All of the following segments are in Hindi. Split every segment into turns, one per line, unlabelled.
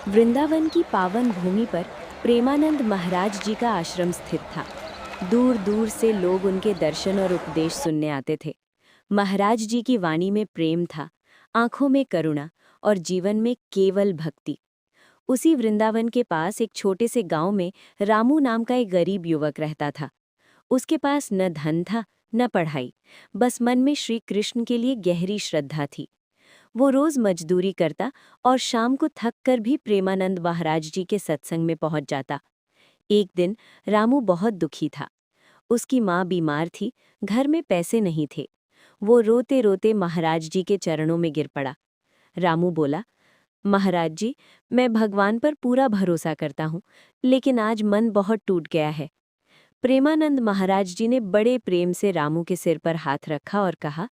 वृंदावन की पावन भूमि पर प्रेमानंद महाराज जी का आश्रम स्थित था। दूर दूर से लोग उनके दर्शन और उपदेश सुनने आते थे। महाराज जी की वाणी में प्रेम था, आंखों में करुणा और जीवन में केवल भक्ति। उसी वृंदावन के पास एक छोटे से गांव में रामू नाम का एक गरीब युवक रहता था। उसके पास न धन था न पढ़ाई, बस मन में श्री कृष्ण के लिए गहरी श्रद्धा थी। वो रोज मजदूरी करता और शाम को थक कर भी प्रेमानंद महाराज जी के सत्संग में पहुंच जाता। एक दिन रामू बहुत दुखी था। उसकी माँ बीमार थी, घर में पैसे नहीं थे। वो रोते रोते महाराज जी के चरणों में गिर पड़ा। रामू बोला, महाराज जी, मैं भगवान पर पूरा भरोसा करता हूँ, लेकिन आज मन बहुत टूट गया है। प्रेमानंद महाराज जी ने बड़े प्रेम से रामू के सिर पर हाथ रखा और कहा,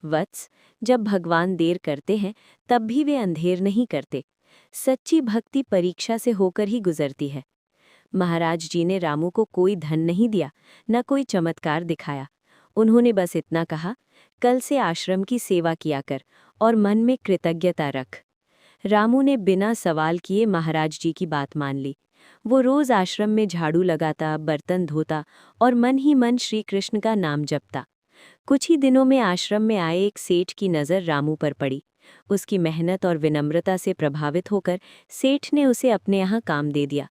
वत्स, जब भगवान देर करते हैं तब भी वे अंधेर नहीं करते। सच्ची भक्ति परीक्षा से होकर ही गुजरती है। महाराज जी ने रामू को कोई धन नहीं दिया, न कोई चमत्कार दिखाया। उन्होंने बस इतना कहा, कल से आश्रम की सेवा किया कर और मन में कृतज्ञता रख। रामू ने बिना सवाल किए महाराज जी की बात मान ली। वो रोज आश्रम में झाड़ू लगाता, बर्तन धोता और मन ही मन श्री कृष्ण का नाम जपता। कुछ ही दिनों में आश्रम में आए एक सेठ की नज़र रामू पर पड़ी। उसकी मेहनत और विनम्रता से प्रभावित होकर सेठ ने उसे अपने यहाँ काम दे दिया।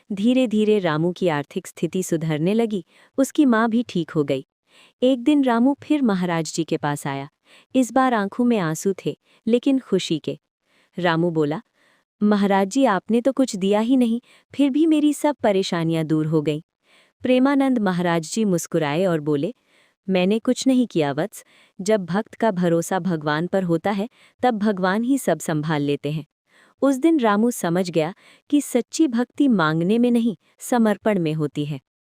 धीरे धीरे रामू की आर्थिक स्थिति सुधरने लगी। उसकी माँ भी ठीक हो गई। एक दिन रामू फिर महाराज जी के पास आया। इस बार आंखों में आंसू थे, लेकिन खुशी के। रामू बोला, महाराज जी, आपने तो कुछ दिया ही नहीं, फिर भी मेरी सब परेशानियां दूर हो गईं। प्रेमानंद महाराज जी मुस्कुराए और बोले, मैंने कुछ नहीं किया वत्स। जब भक्त का भरोसा भगवान पर होता है तब भगवान ही सब संभाल लेते हैं। उस दिन रामू समझ गया कि सच्ची भक्ति मांगने में नहीं, समर्पण में होती है।